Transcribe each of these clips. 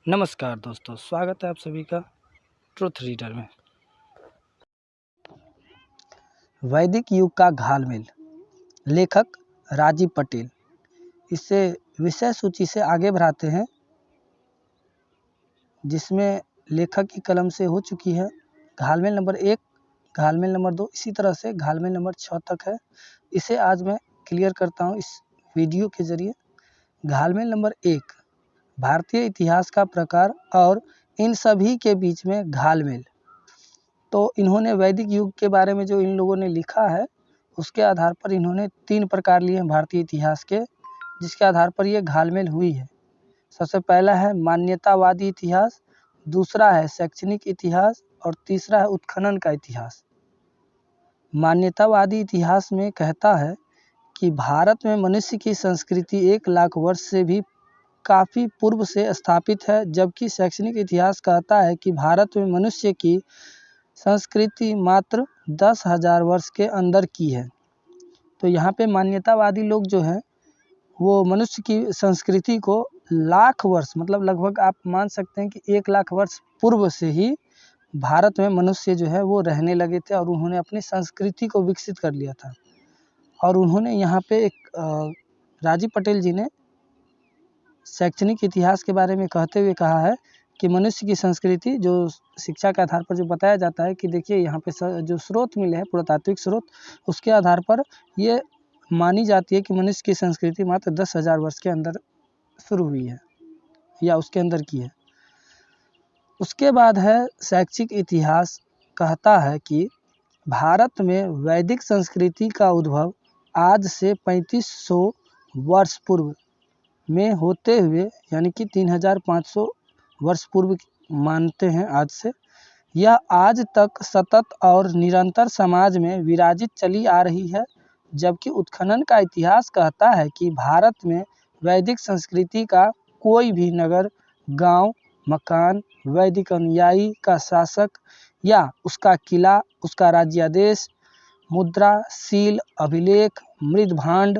नमस्कार दोस्तों, स्वागत है आप सभी का ट्रुथ रीडर में। वैदिक युग का घालमेल, लेखक राजीव पटेल। इससे विषय सूची से आगे बढ़ाते हैं, जिसमें लेखक की कलम से हो चुकी है घालमेल नंबर 1, घालमेल नंबर 2, इसी तरह से घालमेल नंबर 6 तक है। इसे आज मैं क्लियर करता हूँ इस वीडियो के ज़रिए। घालमेल नंबर 1, भारतीय इतिहास का प्रकार और इन सभी के बीच में घालमेल। तो इन्होंने वैदिक युग के बारे में जो इन लोगों ने लिखा है, उसके आधार पर इन्होंने 3 प्रकार लिए हैं भारतीय इतिहास के, जिसके आधार पर ये घालमेल हुई है। सबसे पहला है मान्यतावादी इतिहास, दूसरा है शैक्षणिक इतिहास और तीसरा है उत्खनन का इतिहास। मान्यतावादी इतिहास में कहता है कि भारत में मनुष्य की संस्कृति 1 लाख वर्ष से भी काफ़ी पूर्व से स्थापित है, जबकि शैक्षणिक इतिहास कहता है कि भारत में मनुष्य की संस्कृति मात्र 10,000 वर्ष के अंदर की है। तो यहाँ पे मान्यतावादी लोग जो हैं, वो मनुष्य की संस्कृति को लाख वर्ष, मतलब लगभग आप मान सकते हैं कि 1 लाख वर्ष पूर्व से ही भारत में मनुष्य जो है वो रहने लगे थे और उन्होंने अपनी संस्कृति को विकसित कर लिया था। और उन्होंने यहाँ पे एक राजीव पटेल जी ने शैक्षणिक इतिहास के बारे में कहते हुए कहा है कि मनुष्य की संस्कृति जो शिक्षा के आधार पर जो बताया जाता है कि देखिए यहाँ पे जो स्रोत मिले हैं, पुरातात्विक स्रोत, उसके आधार पर ये मानी जाती है कि मनुष्य की संस्कृति मात्र 10,000 वर्ष के अंदर शुरू हुई है या उसके अंदर की है। उसके बाद है शैक्षिक इतिहास, कहता है कि भारत में वैदिक संस्कृति का उद्भव आज से 3500 वर्ष पूर्व में होते हुए, यानी कि 3,500 वर्ष पूर्व मानते हैं आज से, यह आज तक सतत और निरंतर समाज में विराजित चली आ रही है। जबकि उत्खनन का इतिहास कहता है कि भारत में वैदिक संस्कृति का कोई भी नगर, गांव, मकान वैदिक अनुयायी का शासक या उसका किला, उसका राज्यादेश, मुद्रा, सील, अभिलेख, मृदभांड,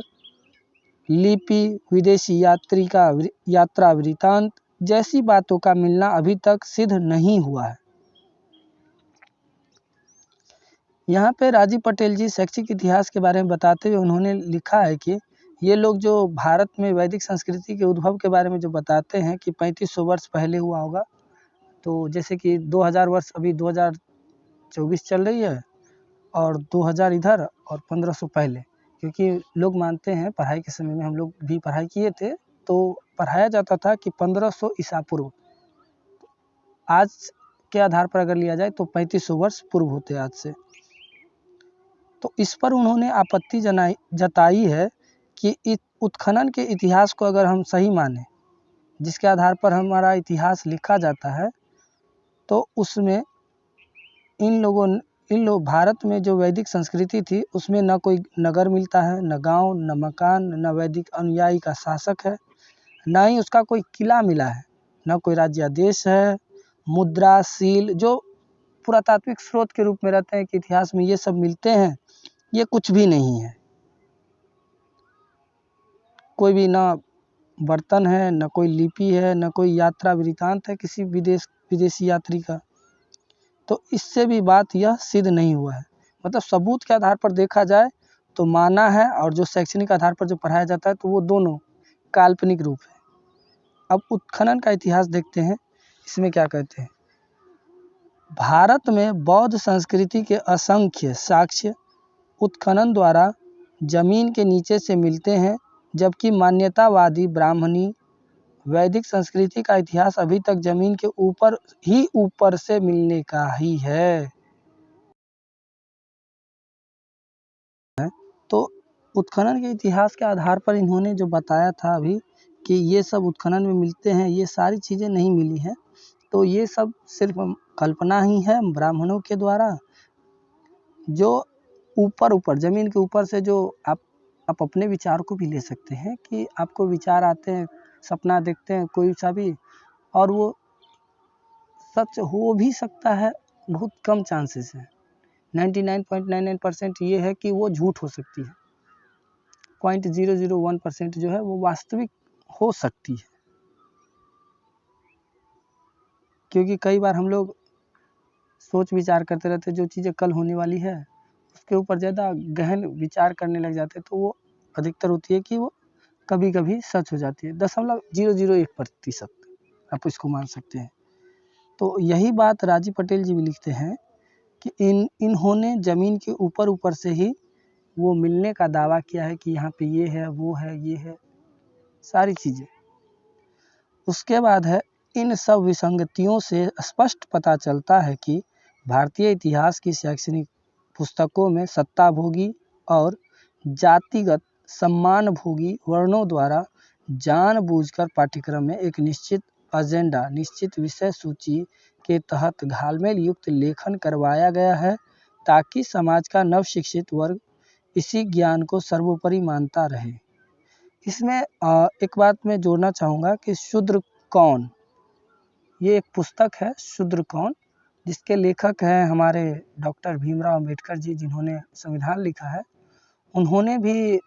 लिपि, विदेशी यात्री का यात्रा वृत्तांत जैसी बातों का मिलना अभी तक सिद्ध नहीं हुआ है। यहाँ पे राजीव पटेल जी शैक्षिक इतिहास के बारे में बताते हुए उन्होंने लिखा है कि ये लोग जो भारत में वैदिक संस्कृति के उद्भव के बारे में जो बताते हैं कि 3500 वर्ष पहले हुआ होगा, तो जैसे कि 2000 वर्ष, अभी 2024 चल रही है और 2000 इधर और 1500 पहले, क्योंकि लोग मानते हैं, पढ़ाई के समय में हम लोग भी पढ़ाई किए थे, तो पढ़ाया जाता था कि 1500 ईसा पूर्व, आज के आधार पर अगर लिया जाए तो 3500 वर्ष पूर्व होते आज से। तो इस पर उन्होंने आपत्ति जताई है कि उत्खनन के इतिहास को अगर हम सही माने, जिसके आधार पर हमारा इतिहास लिखा जाता है, तो उसमें इन लोग भारत में जो वैदिक संस्कृति थी, उसमें न कोई नगर मिलता है, न गांव, न मकान, न वैदिक अनुयायी का शासक है, न ही उसका कोई किला मिला है, न कोई राज्यादेश है, मुद्रा, सील जो पुरातात्विक स्रोत के रूप में रहते हैं कि इतिहास में ये सब मिलते हैं, ये कुछ भी नहीं है। कोई भी ना बर्तन है, न कोई लिपि है, न कोई यात्रा वृत्तांत है किसी विदेशी यात्री का। तो इससे भी बात यह सिद्ध नहीं हुआ है। मतलब सबूत के आधार पर देखा जाए तो माना है, और जो शैक्षणिक आधार पर जो पढ़ाया जाता है, तो वो दोनों काल्पनिक रूप है। अब उत्खनन का इतिहास देखते हैं, इसमें क्या कहते हैं। भारत में बौद्ध संस्कृति के असंख्य साक्ष्य उत्खनन द्वारा जमीन के नीचे से मिलते हैं, जबकि मान्यतावादी ब्राह्मणी वैदिक संस्कृति का इतिहास अभी तक जमीन के ऊपर से मिलने का ही है। तो उत्खनन के इतिहास के आधार पर इन्होंने जो बताया था अभी कि ये सब उत्खनन में मिलते हैं, ये सारी चीज़ें नहीं मिली हैं। तो ये सब सिर्फ कल्पना ही है ब्राह्मणों के द्वारा, जो ऊपर ज़मीन के ऊपर से जो आप अपने विचार को भी ले सकते हैं कि आपको विचार आते हैं, सपना देखते हैं कोई सा भी, और वो सच हो भी सकता है, बहुत कम चांसेस है। 99.99% ये है कि वो झूठ हो सकती है। 0.001% जो है वो वास्तविक हो सकती है। क्योंकि कई बार हम लोग सोच विचार करते रहते, जो चीज़ें कल होने वाली है उसके ऊपर ज़्यादा गहन विचार करने लग जाते, तो वो अधिकतर होती है कि वो कभी कभी सच हो जाती है। 0.001% आप इसको मान सकते हैं। तो यही बात राजीव पटेल जी भी लिखते हैं कि इन्होंने ज़मीन के ऊपर ऊपर से ही वो मिलने का दावा किया है कि यहाँ पे ये है, वो है, ये है, सारी चीज़ें। उसके बाद है, इन सब विसंगतियों से स्पष्ट पता चलता है कि भारतीय इतिहास की शैक्षणिक पुस्तकों में सत्ताभोगी और जातिगत सम्मानभोगी वर्णों द्वारा जानबूझकर पाठ्यक्रम में एक निश्चित एजेंडा, निश्चित विषय सूची के तहत घालमेल युक्त लेखन करवाया गया है, ताकि समाज का नवशिक्षित वर्ग इसी ज्ञान को सर्वोपरि मानता रहे। इसमें एक बात मैं जोड़ना चाहूँगा कि शूद्र कौन, ये एक पुस्तक है शूद्र कौन, जिसके लेखक हैं हमारे डॉक्टर भीमराव अम्बेडकर जी, जिन्होंने संविधान लिखा है। उन्होंने भी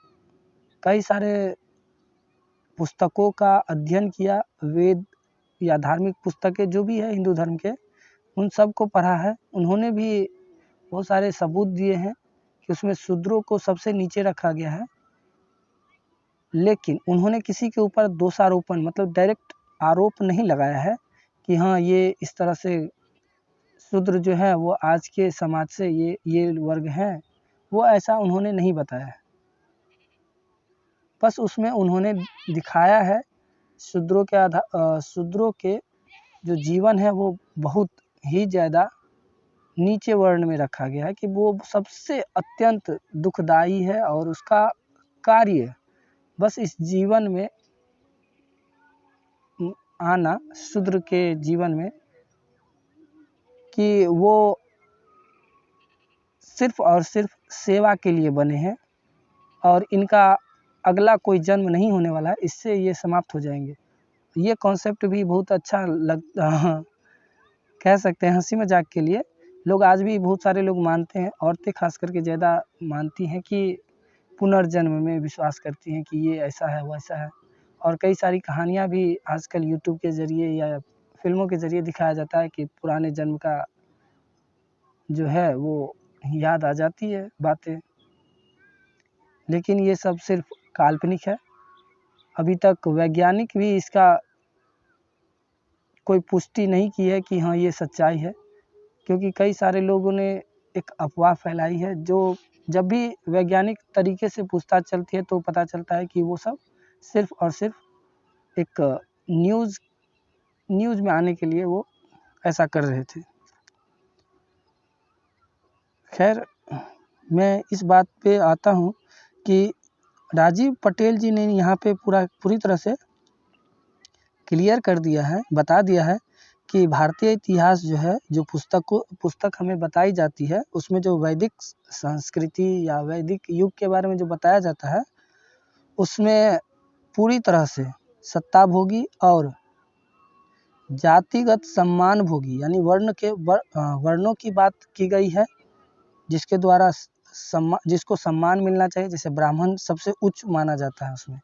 कई सारे पुस्तकों का अध्ययन किया, वेद या धार्मिक पुस्तकें जो भी है हिंदू धर्म के, उन सब को पढ़ा है। उन्होंने भी बहुत सारे सबूत दिए हैं कि उसमें शूद्रों को सबसे नीचे रखा गया है, लेकिन उन्होंने किसी के ऊपर दोषारोपण मतलब डायरेक्ट आरोप नहीं लगाया है कि हाँ ये इस तरह से शूद्र जो है वो आज के समाज से ये वर्ग हैं, वो ऐसा उन्होंने नहीं बताया है। बस उसमें उन्होंने दिखाया है शूद्रों के जो जीवन है वो बहुत ही ज़्यादा नीचे वर्ण में रखा गया है, कि वो सबसे अत्यंत दुखदाई है, और उसका कार्य बस इस जीवन में आना, शूद्र के जीवन में, कि वो सिर्फ और सिर्फ सेवा के लिए बने हैं और इनका अगला कोई जन्म नहीं होने वाला है, इससे ये समाप्त हो जाएंगे। ये कॉन्सेप्ट भी बहुत अच्छा कह सकते हैं हंसी मजाक के लिए। लोग आज भी बहुत सारे लोग मानते हैं, औरतें खास करके ज़्यादा मानती हैं कि पुनर्जन्म में विश्वास करती हैं कि ये ऐसा है वैसा है, और कई सारी कहानियाँ भी आजकल यूट्यूब के ज़रिए या फिल्मों के ज़रिए दिखाया जाता है कि पुराने जन्म का जो है वो याद आ जाती है बातें, लेकिन ये सब सिर्फ काल्पनिक है। अभी तक वैज्ञानिक भी इसका कोई पुष्टि नहीं की है कि हाँ ये सच्चाई है, क्योंकि कई सारे लोगों ने एक अफवाह फैलाई है, जो जब भी वैज्ञानिक तरीके से पूछताछ चलती है तो पता चलता है कि वो सब सिर्फ और सिर्फ एक न्यूज़ में आने के लिए वो ऐसा कर रहे थे। खैर, मैं इस बात पे आता हूँ कि राजीव पटेल जी ने यहाँ पे पूरी तरह से क्लियर कर दिया है, बता दिया है कि भारतीय इतिहास जो है, जो पुस्तक हमें बताई जाती है, उसमें जो वैदिक संस्कृति या वैदिक युग के बारे में जो बताया जाता है, उसमें पूरी तरह से सत्ताभोगी और जातिगत सम्मानभोगी यानी वर्णों की बात की गई है, जिसके द्वारा जिसको सम्मान मिलना चाहिए। जैसे ब्राह्मण सबसे उच्च माना जाता है उसमें,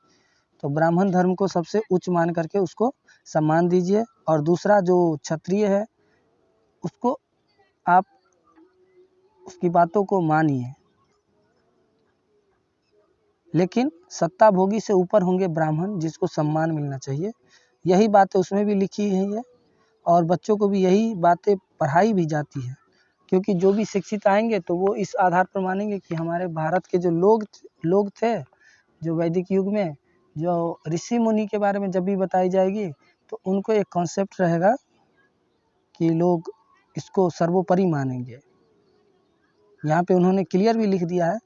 तो ब्राह्मण धर्म को सबसे उच्च मान करके उसको सम्मान दीजिए, और दूसरा जो क्षत्रिय है उसको आप उसकी बातों को मानिए, लेकिन सत्ताभोगी से ऊपर होंगे ब्राह्मण, जिसको सम्मान मिलना चाहिए। यही बातें उसमें भी लिखी हुई है, और बच्चों को भी यही बातें पढ़ाई भी जाती है, क्योंकि जो भी शिक्षित आएंगे तो वो इस आधार पर मानेंगे कि हमारे भारत के जो लोग थे, जो वैदिक युग में जो ऋषि मुनि के बारे में जब भी बताई जाएगी तो उनको एक कॉन्सेप्ट रहेगा कि लोग इसको सर्वोपरि मानेंगे। यहाँ पे उन्होंने क्लियर भी लिख दिया है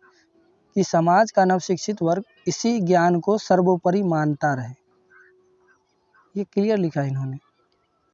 कि समाज का नवशिक्षित वर्ग इसी ज्ञान को सर्वोपरि मानता रहे, ये क्लियर लिखा है इन्होंने।